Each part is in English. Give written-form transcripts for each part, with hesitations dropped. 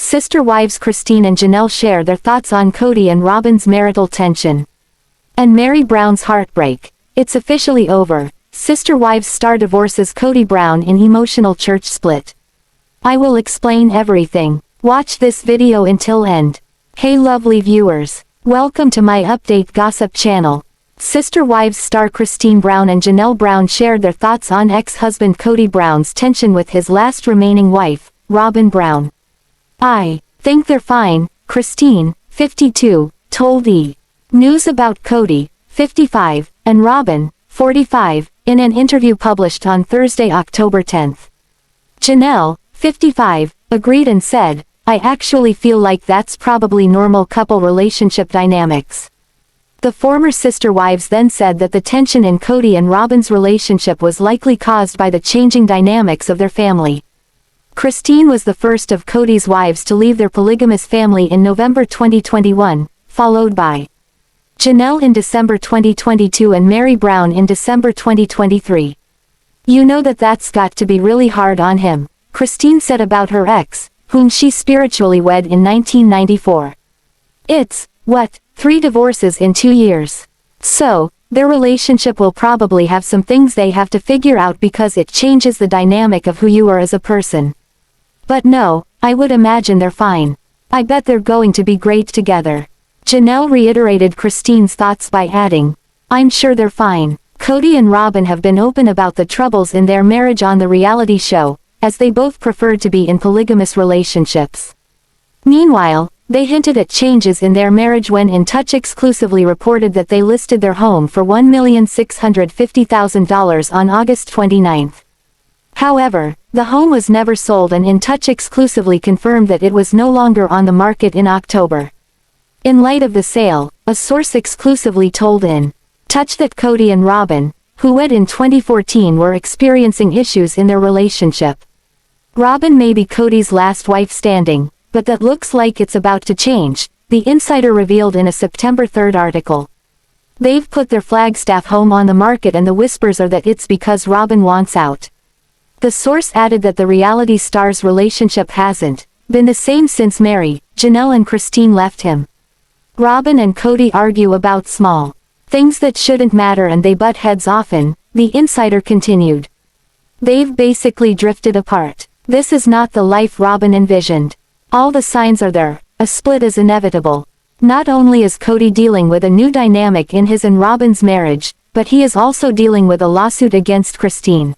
sister wives Christine and Janelle share their thoughts on Kody and Robyn's marital tension. And Meri Brown's heartbreak. It's officially over. Sister wives star divorces Kody Brown in emotional church split. I will explain everything. Watch this video until end. Hey lovely viewers. Welcome to my update gossip channel. Sister wives star Christine Brown and Janelle Brown shared their thoughts on ex-husband Kody Brown's tension with his last remaining wife, Robyn Brown. I think they're fine, Christine, 52, told E! News about Kody, 55, and Robyn, 45, in an interview published on Thursday, October 10. Janelle, 55, agreed and said, "I actually feel like that's probably normal couple relationship dynamics." The former sister wives then said that the tension in Kody and Robyn's relationship was likely caused by the changing dynamics of their family. Christine was the first of Kody's wives to leave their polygamous family in November 2021, followed by Janelle in December 2022 and Meri Brown in December 2023. "You know that's got to be really hard on him," Christine said about her ex, whom she spiritually wed in 1994. "It's, 3 divorces in 2 years. So, their relationship will probably have some things they have to figure out because it changes the dynamic of who you are as a person. But no, I would imagine they're fine. I bet they're going to be great together." Janelle reiterated Christine's thoughts by adding, "I'm sure they're fine." Kody and Robyn have been open about the troubles in their marriage on the reality show, as they both preferred to be in polygamous relationships. Meanwhile, they hinted at changes in their marriage when In Touch exclusively reported that they listed their home for $1,650,000 on August 29. However, the home was never sold and In Touch exclusively confirmed that it was no longer on the market in October. In light of the sale, a source exclusively told In Touch that Kody and Robyn, who wed in 2014, were experiencing issues in their relationship. Robyn may be Kody's last wife standing, but that looks like it's about to change, the insider revealed in a September 3 article. They've put their Flagstaff home on the market and the whispers are that it's because Robyn wants out. The source added that the reality star's relationship hasn't been the same since Meri, Janelle and Christine left him. Robyn and Kody argue about small things that shouldn't matter and they butt heads often, the insider continued. They've basically drifted apart. This is not the life Robyn envisioned. All the signs are there, a split is inevitable. Not only is Kody dealing with a new dynamic in his and Robyn's marriage, but he is also dealing with a lawsuit against Christine.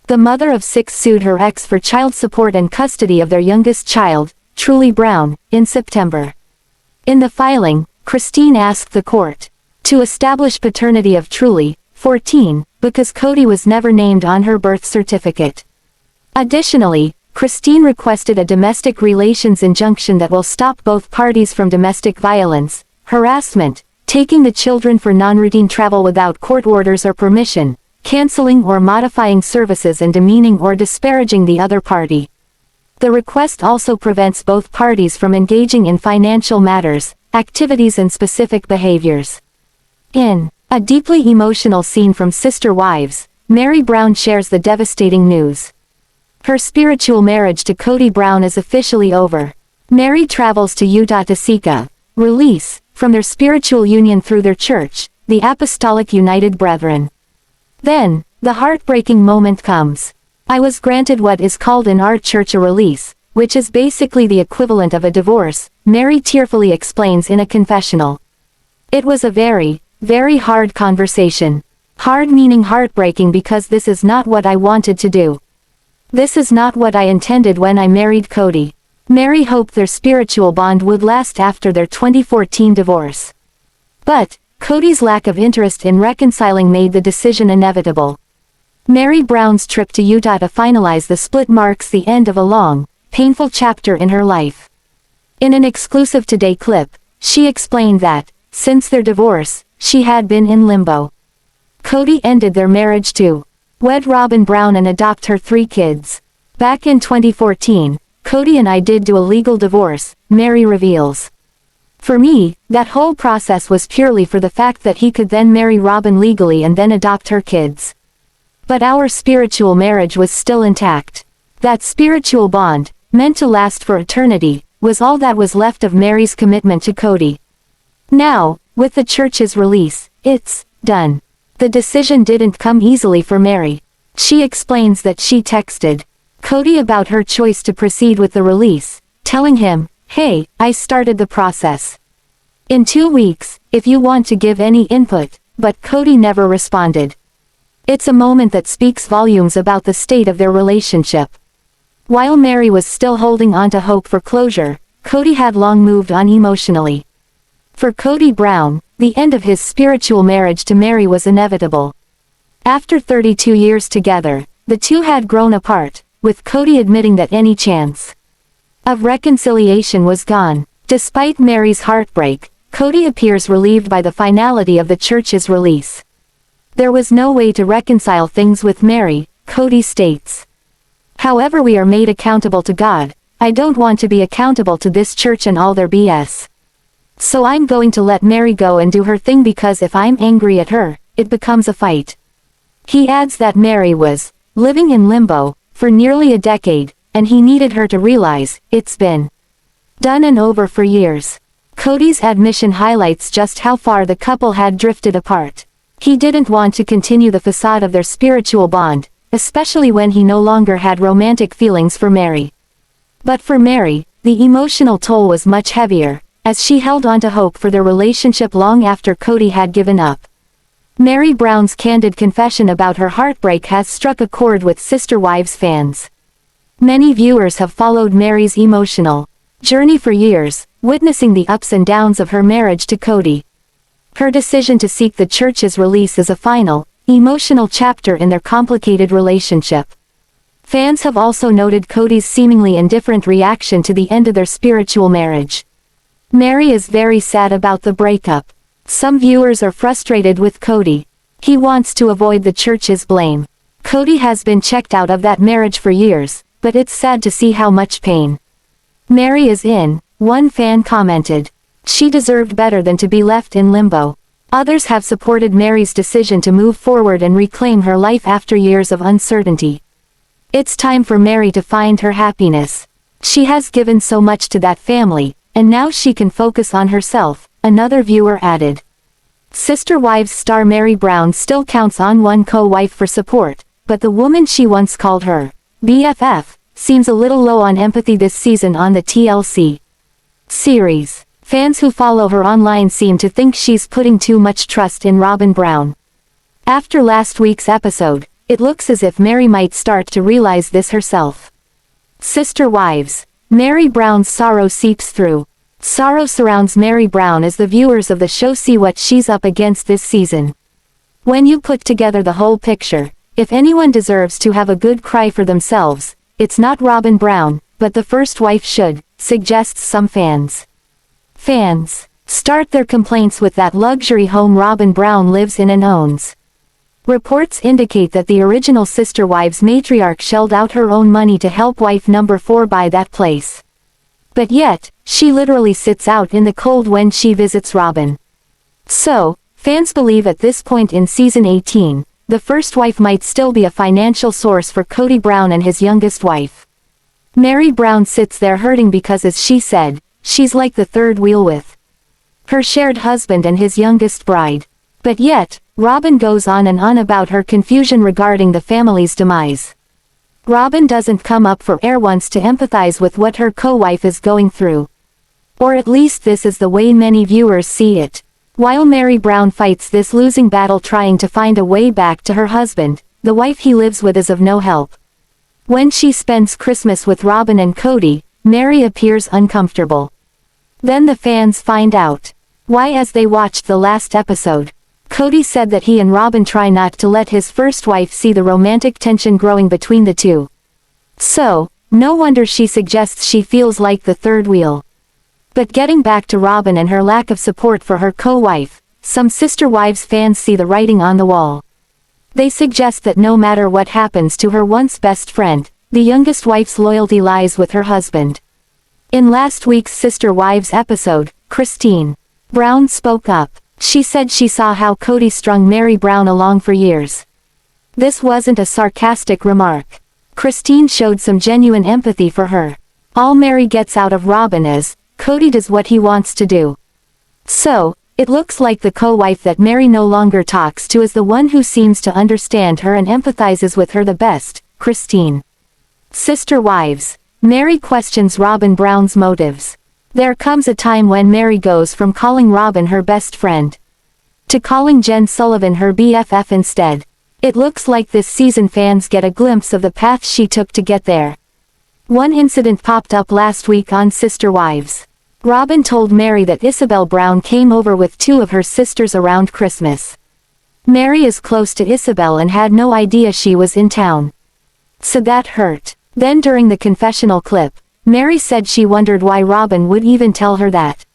The mother of 6 sued her ex for child support and custody of their youngest child, Truly Brown, in September. In the filing, Christine asked the court to establish paternity of Truly, 14, because Kody was never named on her birth certificate. Additionally, Christine requested a domestic relations injunction that will stop both parties from domestic violence, harassment, taking the children for non-routine travel without court orders or permission, canceling or modifying services and demeaning or disparaging the other party. The request also prevents both parties from engaging in financial matters, activities and specific behaviors. In a deeply emotional scene from Sister Wives, Meri Brown shares the devastating news. Her spiritual marriage to Kody Brown is officially over. Meri travels to Utah to seek a release from their spiritual union through their church, the Apostolic United Brethren. Then, the heartbreaking moment comes. "I was granted what is called in our church a release, which is basically the equivalent of a divorce," Meri tearfully explains in a confessional. "It was a very, very hard conversation. Hard meaning heartbreaking because this is not what I wanted to do. This is not what I intended when I married Kody." Meri hoped their spiritual bond would last after their 2014 divorce. But, Kody's lack of interest in reconciling made the decision inevitable. Meri Brown's trip to Utah to finalize the split marks the end of a long, painful chapter in her life. In an exclusive Today clip, she explained that, since their divorce, she had been in limbo. Kody ended their marriage to wed Robyn Brown and adopt her 3 kids. "Back in 2014, Kody and I did do a legal divorce," Meri reveals. "For me, that whole process was purely for the fact that he could then marry Robyn legally and then adopt her kids. But our spiritual marriage was still intact. That spiritual bond, meant to last for eternity, was all that was left of Meri's commitment to Kody. Now, with the church's release, it's done. The decision didn't come easily for Meri. She explains that she texted Kody about her choice to proceed with the release, telling him, "Hey, I started the process in 2 weeks, if you want to give any input," but Kody never responded. It's a moment that speaks volumes about the state of their relationship. While Meri was still holding on to hope for closure, Kody had long moved on emotionally. For Kody Brown, the end of his spiritual marriage to Meri was inevitable. After 32 years together, the two had grown apart, with Kody admitting that any chance of reconciliation was gone. Despite Meri's heartbreak, Kody appears relieved by the finality of the church's release. There was no way to reconcile things with Meri, Kody states. However, we are made accountable to God. I don't want to be accountable to this church and all their BS. So I'm going to let Meri go and do her thing, because if I'm angry at her, it becomes a fight. He adds that Meri was living in limbo for nearly a decade, and he needed her to realize it's been done and over for years. Kody's admission highlights just how far the couple had drifted apart. He didn't want to continue the facade of their spiritual bond, especially when he no longer had romantic feelings for Meri. But for Meri, the emotional toll was much heavier, as she held on to hope for their relationship long after Kody had given up. Meri Brown's candid confession about her heartbreak has struck a chord with Sister Wives fans. Many viewers have followed Meri's emotional journey for years, witnessing the ups and downs of her marriage to Kody. Her decision to seek the church's release is a final, emotional chapter in their complicated relationship. Fans have also noted Kody's seemingly indifferent reaction to the end of their spiritual marriage. Meri is very sad about the breakup. Some viewers are frustrated with Kody. He wants to avoid the church's blame. Kody has been checked out of that marriage for years, but it's sad to see how much pain Meri is in, one fan commented. She deserved better than to be left in limbo. Others have supported Meri's decision to move forward and reclaim her life after years of uncertainty. It's time for Meri to find her happiness. She has given so much to that family, and now she can focus on herself, another viewer added. Sister Wives star Meri Brown still counts on one co-wife for support, but the woman she once called her BFF seems a little low on empathy this season on the TLC series. Fans who follow her online seem to think she's putting too much trust in Robyn Brown. After last week's episode, it looks as if Meri might start to realize this herself. Sister Wives. Meri Brown's sorrow seeps through. Sorrow surrounds Meri Brown as the viewers of the show see what she's up against this season. When you put together the whole picture, if anyone deserves to have a good cry for themselves, it's not Robyn Brown, but the first wife should, suggests some fans. Fans start their complaints with that luxury home Robyn Brown lives in and owns. Reports indicate that the original Sister Wives matriarch shelled out her own money to help wife number 4 buy that place. But yet, she literally sits out in the cold when she visits Robyn. So, fans believe at this point in season 18, the first wife might still be a financial source for Kody Brown and his youngest wife. Meri Brown sits there hurting because, as she said, she's like the third wheel with her shared husband and his youngest bride. But yet, Robyn goes on and on about her confusion regarding the family's demise. Robyn doesn't come up for air once to empathize with what her co-wife is going through. Or at least this is the way many viewers see it. While Meri Brown fights this losing battle trying to find a way back to her husband, the wife he lives with is of no help. When she spends Christmas with Robyn and Kody, Meri appears uncomfortable. Then the fans find out why as they watched the last episode. Kody said that he and Robyn try not to let his first wife see the romantic tension growing between the two. So, no wonder she suggests she feels like the third wheel. But getting back to Robyn and her lack of support for her co-wife, some Sister Wives fans see the writing on the wall. They suggest that no matter what happens to her once best friend, the youngest wife's loyalty lies with her husband. In last week's Sister Wives episode, Christine Brown spoke up. She said she saw how Kody strung Meri Brown along for years. This wasn't a sarcastic remark. Christine showed some genuine empathy for her. All Meri gets out of Robyn is, Kody does what he wants to do. So, it looks like the co-wife that Meri no longer talks to is the one who seems to understand her and empathizes with her the best, Christine. Sister wives. Meri questions Robyn Brown's motives. There comes a time when Meri goes from calling Robyn her best friend to calling Jen Sullivan her BFF instead. It looks like this season fans get a glimpse of the path she took to get there. One incident popped up last week on Sister Wives. Robyn told Meri that Ipbw Brown came over with two of her sisters around Christmas. Meri is close to Ipbw and had no idea she was in town. So that hurt. Then during the confessional clip, Meri said she wondered why Robyn would even tell her that.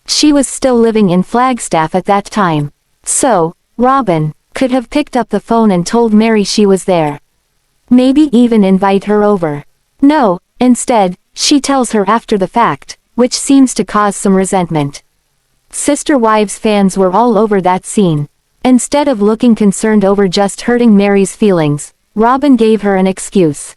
She was still living in Flagstaff at that time. So, Robyn could have picked up the phone and told Meri she was there. Maybe even invite her over. No, instead, she tells her after the fact, which seems to cause some resentment. Sister Wives fans were all over that scene. Instead of looking concerned over just hurting Meri's feelings, Robyn gave her an excuse.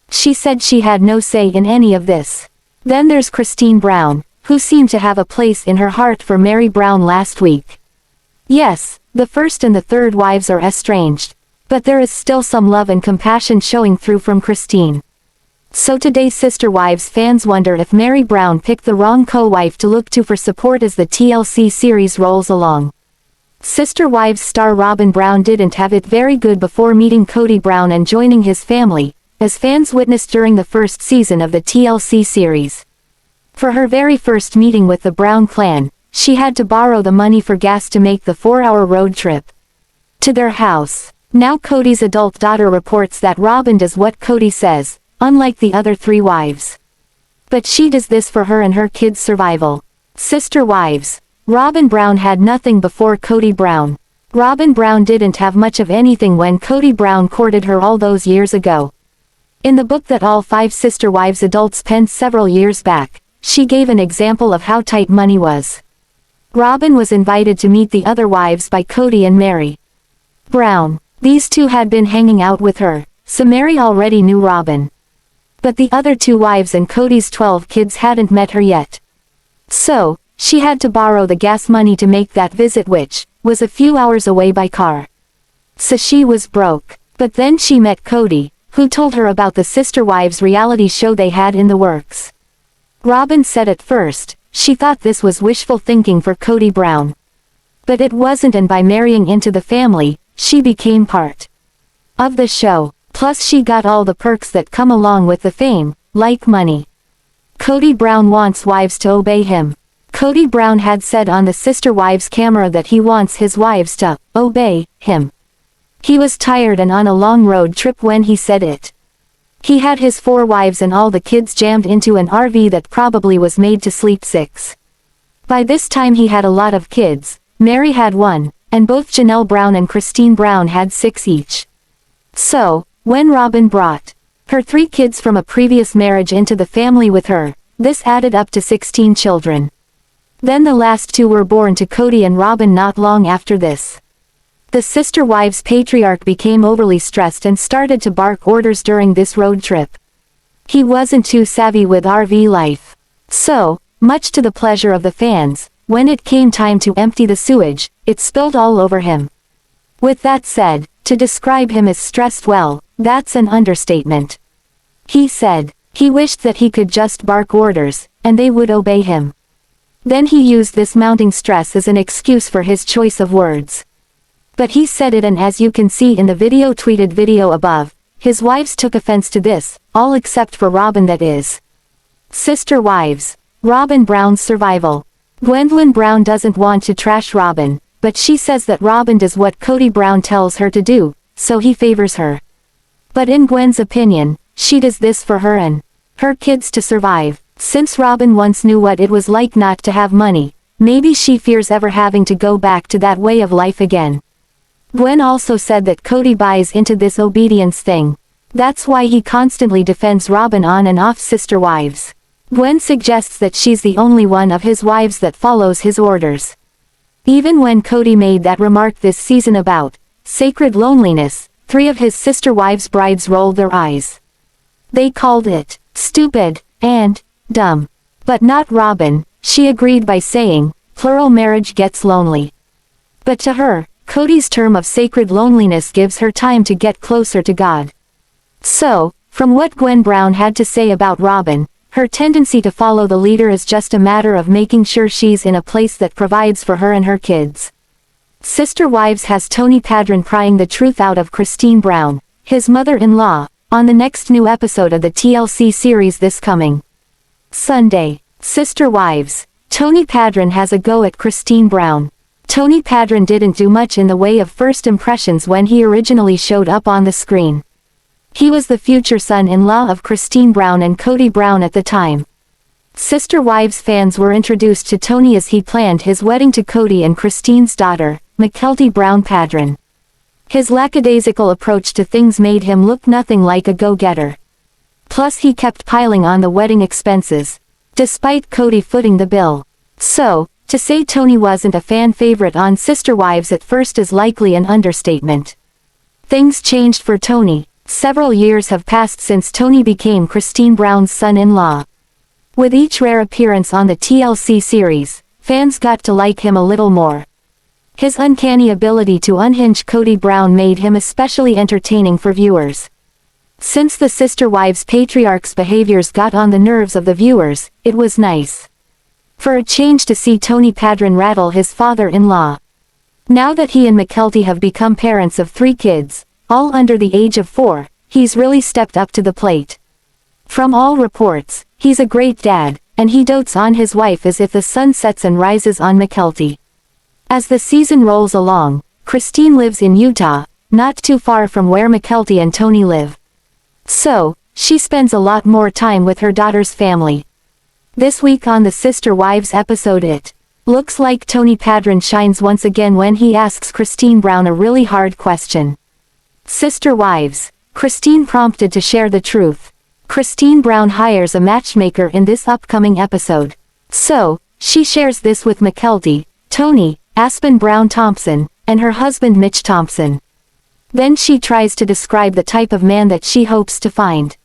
She said she had no say in any of this. Then there's Christine Brown, who seemed to have a place in her heart for Meri Brown last week. Yes, the first and the third wives are estranged, but there is still some love and compassion showing through from Christine. So today Sister Wives fans wonder if Meri Brown picked the wrong co-wife to look to for support as the TLC series rolls along. Sister Wives star Robyn Brown didn't have it very good before meeting Kody Brown and joining his family, as fans witnessed during the first season of the TLC series. For her very first meeting with the Brown clan, she had to borrow the money for gas to make the 4-hour road trip to their house. Now Kody's adult daughter reports that Robyn does what Kody says, unlike the other three wives. But she does this for her and her kids' survival. Sister Wives. Robyn Brown had nothing before Kody Brown. Robyn Brown didn't have much of anything when Kody Brown courted her all those years ago. In the book that all 5 Sister Wives adults penned several years back, she gave an example of how tight money was. Robyn was invited to meet the other wives by Kody and Meri Brown. These two had been hanging out with her, so Meri already knew Robyn. But the other 2 wives and Kody's 12 kids hadn't met her yet. So, she had to borrow the gas money to make that visit, which was a few hours away by car. So she was broke. But then she met Kody, who told her about the Sister Wives reality show they had in the works. Robyn said at first, she thought this was wishful thinking for Kody Brown. But it wasn't, and by marrying into the family, she became part of the show. Plus she got all the perks that come along with the fame, like money. Kody Brown wants wives to obey him. Kody Brown had said on the Sister Wives camera that he wants his wives to obey him. He was tired and on a long road trip when he said it. He had his 4 wives and all the kids jammed into an RV that probably was made to sleep 6. By this time he had a lot of kids. Meri had 1, and both Janelle Brown and Christine Brown had 6 each. So, when Robyn brought her 3 kids from a previous marriage into the family with her, this added up to 16 children. Then the last 2 were born to Kody and Robyn not long after this. The Sister Wives patriarch became overly stressed and started to bark orders during this road trip. He wasn't too savvy with RV life. So, much to the pleasure of the fans, when it came time to empty the sewage, it spilled all over him. With that said, to describe him as stressed, well, that's an understatement. He said he wished that he could just bark orders, and they would obey him. Then he used this mounting stress as an excuse for his choice of words. But he said it, and as you can see in the tweeted video above, his wives took offense to this, all except for Robyn, that is. Sister Wives. Robyn Brown's survival. Gwendolyn Brown doesn't want to trash Robyn, but she says that Robyn does what Kody Brown tells her to do, so he favors her. But in Gwen's opinion, she does this for her and her kids to survive. Since Robyn once knew what it was like not to have money, maybe she fears ever having to go back to that way of life again. Gwen also said that Kody buys into this obedience thing. That's why he constantly defends Robyn on and off Sister Wives. Gwen suggests that she's the only one of his wives that follows his orders. Even when Kody made that remark this season about sacred loneliness, 3 of his Sister Wives brides rolled their eyes. They called it stupid. and dumb. But not Robyn, she agreed by saying, plural marriage gets lonely. But to her, Kody's term of sacred loneliness gives her time to get closer to God. So, from what Gwen Brown had to say about Robyn, her tendency to follow the leader is just a matter of making sure she's in a place that provides for her and her kids. Sister Wives has Tony Padron prying the truth out of Christine Brown, his mother-in-law, on the next new episode of the TLC series this coming Sunday. Sister Wives. Tony Padron has a go at Christine Brown. Tony Padron didn't do much in the way of first impressions when he originally showed up on the screen. He was the future son-in-law of Christine Brown and Kody Brown at the time. Sister Wives fans were introduced to Tony as he planned his wedding to Kody and Christine's daughter, Mykelti Brown Padron. His lackadaisical approach to things made him look nothing like a go-getter. Plus he kept piling on the wedding expenses, despite Kody footing the bill. So, to say Tony wasn't a fan favorite on Sister Wives at first is likely an understatement. Things changed for Tony. Several years have passed since Tony became Christine Brown's son-in-law. With each rare appearance on the TLC series, fans got to like him a little more. His uncanny ability to unhinge Kody Brown made him especially entertaining for viewers. Since the Sister Wives patriarch's behaviors got on the nerves of the viewers, it was nice for a change to see Tony Padron rattle his father-in-law. Now that he and Mykelti have become parents of 3 kids, all under the age of 4, he's really stepped up to the plate. From all reports, he's a great dad, and he dotes on his wife as if the sun sets and rises on Mykelti. As the season rolls along, Christine lives in Utah, not too far from where Mykelti and Tony live. So, she spends a lot more time with her daughter's family. This week on the Sister Wives episode it looks like Tony Padron shines once again when he asks Christine Brown a really hard question. Sister Wives. Christine prompted to share the truth. Christine Brown hires a matchmaker in this upcoming episode. So, she shares this with Mykelti, Tony, Aspen Brown Thompson, and her husband Mitch Thompson. Then she tries to describe the type of man that she hopes to find.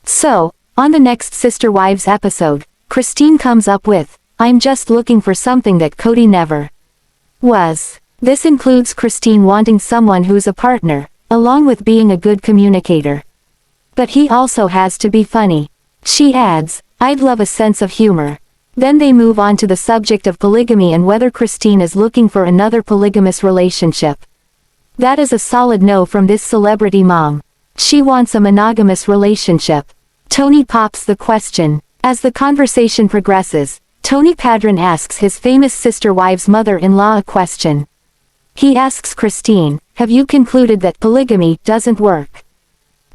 So, on the next Sister Wives episode, Christine comes up with, I'm just looking for something that Kody never was. This includes Christine wanting someone who's a partner, along with being a good communicator. But he also has to be funny. She adds, I'd love a sense of humor. Then they move on to the subject of polygamy and whether Christine is looking for another polygamous relationship. That is a solid no from this celebrity mom. She wants a monogamous relationship. Tony pops the question. As the conversation progresses, Tony Padron asks his famous Sister Wives mother-in-law a question. He asks Christine, have you concluded that polygamy doesn't work?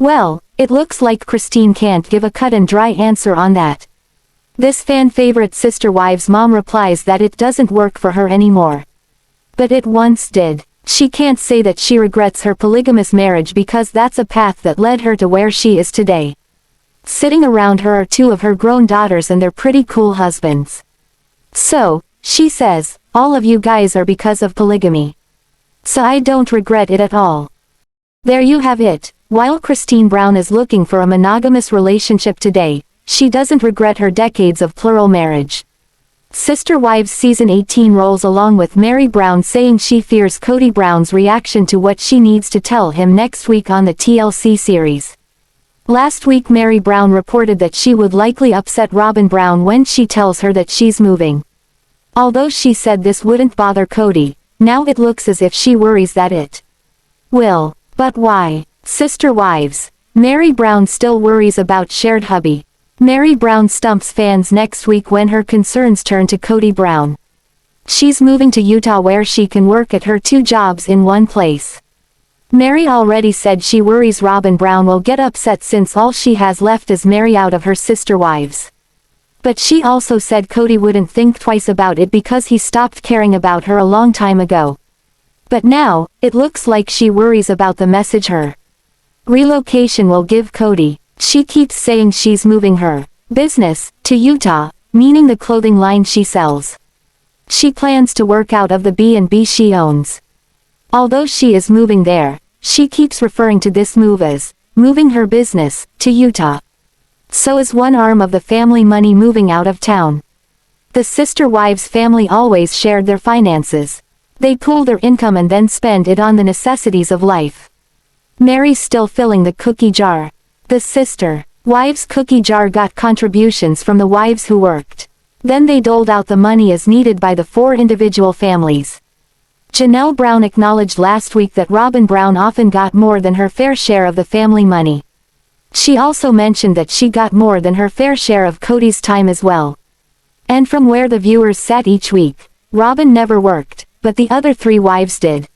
Well, it looks like Christine can't give a cut and dry answer on that. This fan-favorite Sister Wives mom replies that it doesn't work for her anymore. But it once did. She can't say that she regrets her polygamous marriage because that's a path that led her to where she is today. Sitting around her are 2 of her grown daughters and their pretty cool husbands. So, she says, all of you guys are because of polygamy. So I don't regret it at all. There you have it. While Christine Brown is looking for a monogamous relationship today, she doesn't regret her decades of plural marriage. Sister Wives Season 18 rolls along with Meri Brown saying she fears Kody Brown's reaction to what she needs to tell him next week on the TLC series. Last week Meri Brown reported that she would likely upset Robyn Brown when she tells her that she's moving. Although she said this wouldn't bother Kody, now it looks as if she worries that it will. But why? Sister Wives. Meri Brown still worries about shared hubby. Meri Brown stumps fans next week when her concerns turn to Kody Brown. She's moving to Utah where she can work at her 2 jobs in one place. Meri already said she worries Robyn Brown will get upset since all she has left is Meri out of her Sister Wives. But she also said Kody wouldn't think twice about it because he stopped caring about her a long time ago. But now, it looks like she worries about the message her relocation will give Kody. She keeps saying she's moving her business to Utah, meaning the clothing line she sells. She plans to work out of the B&B she owns. Although she is moving there, she keeps referring to this move as moving her business to Utah. So is one arm of the family money moving out of town. The sister wives' family always shared their finances. They pool their income and then spend it on the necessities of life. Meri's still filling the cookie jar. The sister wives' cookie jar got contributions from the wives who worked. Then they doled out the money as needed by the 4 individual families. Janelle Brown acknowledged last week that Robyn Brown often got more than her fair share of the family money. She also mentioned that she got more than her fair share of Kody's time as well. And from where the viewers sat each week, Robyn never worked, but the other 3 wives did.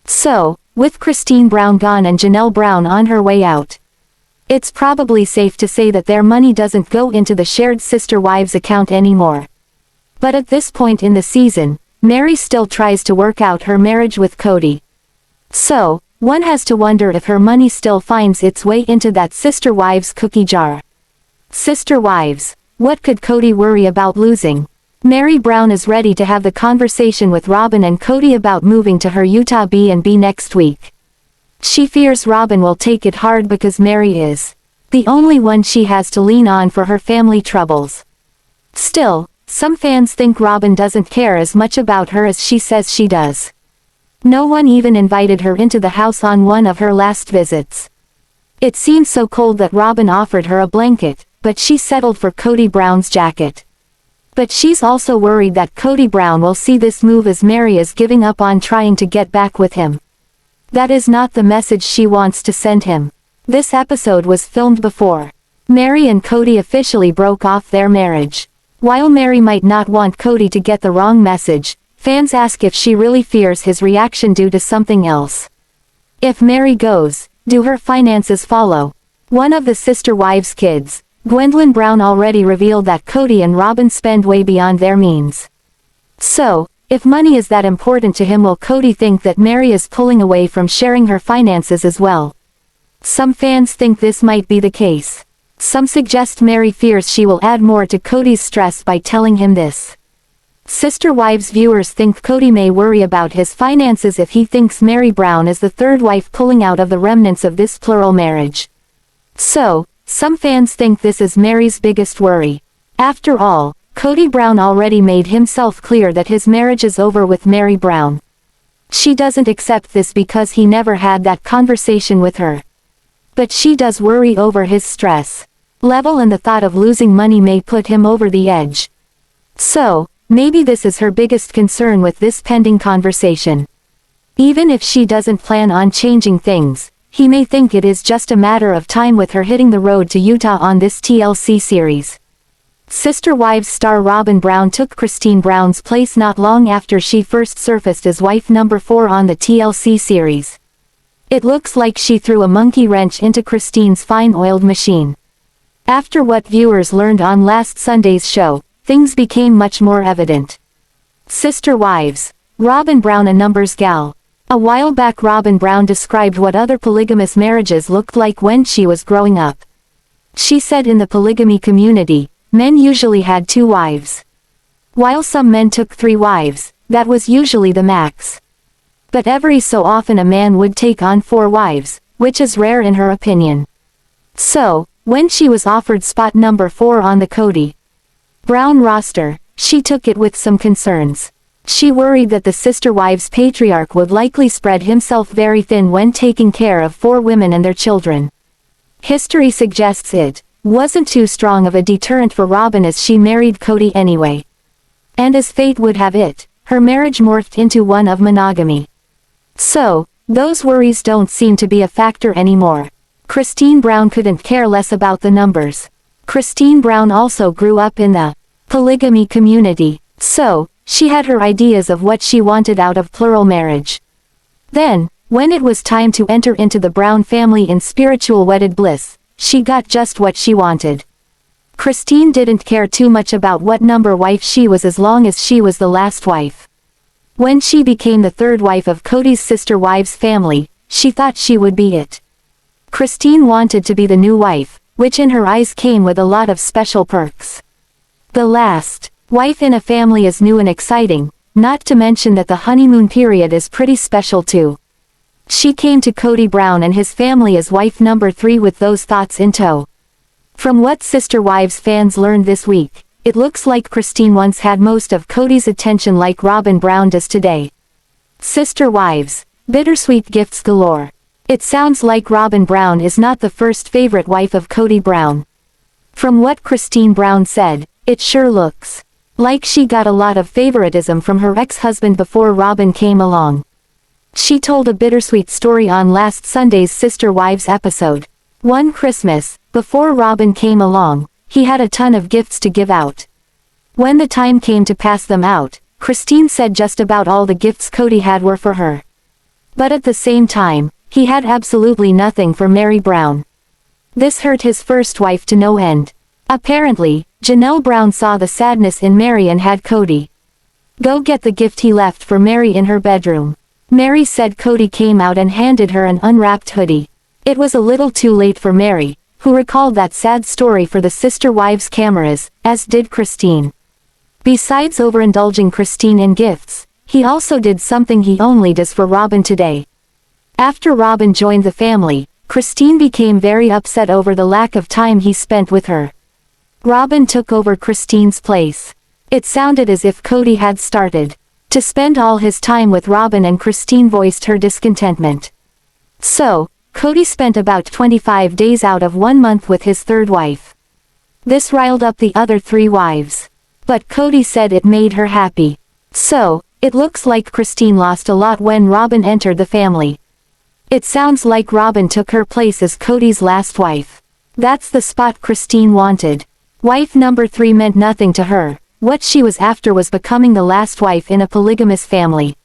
So, with Christine Brown gone and Janelle Brown on her way out, it's probably safe to say that their money doesn't go into the shared sister wives account anymore. But at this point in the season, Meri still tries to work out her marriage with Kody. So, one has to wonder if her money still finds its way into that sister wives' cookie jar. Sister wives, what could Kody worry about losing? Meri Brown is ready to have the conversation with Robyn and Kody about moving to her Utah B&B next week. She fears Robyn will take it hard because Meri is the only one she has to lean on for her family troubles. Still, some fans think Robyn doesn't care as much about her as she says she does. No one even invited her into the house on one of her last visits. It seemed so cold that Robyn offered her a blanket, but she settled for Kody Brown's jacket. But she's also worried that Kody Brown will see this move as Meri is giving up on trying to get back with him. That is not the message she wants to send him. This episode was filmed before Meri and Kody officially broke off their marriage. While Meri might not want Kody to get the wrong message, fans ask if she really fears his reaction due to something else. If Meri goes, do her finances follow? One of the sister wives' kids, Gwendolyn Brown, already revealed that Kody and Robyn spend way beyond their means. So, if money is that important to him, will Kody think that Meri is pulling away from sharing her finances as well? Some fans think this might be the case. Some suggest Meri fears she will add more to Kody's stress by telling him this. Sister wives viewers think Kody may worry about his finances if he thinks Meri Brown is the third wife pulling out of the remnants of this plural marriage. So, some fans think this is Meri's biggest worry. After all, Kody Brown already made himself clear that his marriage is over with Meri Brown. She doesn't accept this because he never had that conversation with her. But she does worry over his stress level, and the thought of losing money may put him over the edge. So, maybe this is her biggest concern with this pending conversation. Even if she doesn't plan on changing things, he may think it is just a matter of time with her hitting the road to Utah on this TLC series. Sister Wives star Robyn Brown took Christine Brown's place not long after she first surfaced as wife number 4 on the TLC series. It looks like she threw a monkey wrench into Christine's fine-oiled machine. After what viewers learned on last Sunday's show, things became much more evident. Sister Wives, Robyn Brown a numbers gal. A while back Robyn Brown described what other polygamous marriages looked like when she was growing up. She said in the polygamy community, men usually had 2 wives. While some men took 3 wives, that was usually the max. But every so often a man would take on 4 wives, which is rare in her opinion. So, when she was offered spot number 4 on the Kody Brown roster, she took it with some concerns. She worried that the sister wives patriarch would likely spread himself very thin when taking care of 4 women and their children. History suggests it wasn't too strong of a deterrent for Robyn as she married Kody anyway. And as fate would have it, her marriage morphed into one of monogamy. So, those worries don't seem to be a factor anymore. Christine Brown couldn't care less about the numbers. Christine Brown also grew up in the polygamy community, so she had her ideas of what she wanted out of plural marriage. Then, when it was time to enter into the Brown family in spiritual wedded bliss, she got just what she wanted. Christine didn't care too much about what number wife she was as long as she was the last wife. When she became the third wife of Kody's sister wives family, she thought she would be it. Christine wanted to be the new wife, which in her eyes came with a lot of special perks. The last wife in a family is new and exciting, not to mention that the honeymoon period is pretty special too. She came to Kody Brown and his family as wife number 3 with those thoughts in tow. From what Sister Wives fans learned this week, it looks like Christine once had most of Kody's attention like Robyn Brown does today. Sister Wives, bittersweet gifts galore. It sounds like Robyn Brown is not the first favorite wife of Kody Brown. From what Christine Brown said, it sure looks like she got a lot of favoritism from her ex-husband before Robyn came along. She told a bittersweet story on last Sunday's Sister Wives episode. One Christmas, before Robyn came along, he had a ton of gifts to give out. When the time came to pass them out, Christine said just about all the gifts Kody had were for her. But at the same time, he had absolutely nothing for Meri Brown. This hurt his first wife to no end. Apparently, Janelle Brown saw the sadness in Meri and had Kody go get the gift he left for Meri in her bedroom. Meri said Kody came out and handed her an unwrapped hoodie. It was a little too late for Meri, who recalled that sad story for the Sister Wives cameras, as did Christine. Besides overindulging Christine in gifts, he also did something he only does for Robyn today. After Robyn joined the family, Christine became very upset over the lack of time he spent with her. Robyn took over Christine's place. It sounded as if Kody had started to spend all his time with Robyn, and Christine voiced her discontentment. So, Kody spent about 25 days out of 1 month with his third wife. This riled up the other 3 wives. But Kody said it made her happy. So, it looks like Christine lost a lot when Robyn entered the family. It sounds like Robyn took her place as Kody's last wife. That's the spot Christine wanted. Wife number 3 meant nothing to her. What she was after was becoming the last wife in a polygamous family.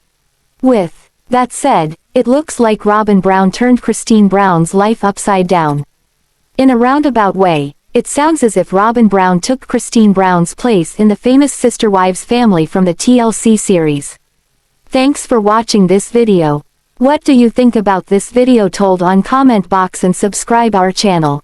With that said, it looks like Robyn Brown turned Christine Brown's life upside down. In a roundabout way, it sounds as if Robyn Brown took Christine Brown's place in the famous Sister Wives family from the TLC series. Thanks for watching this video. What do you think about this video? Told on comment box and subscribe our channel.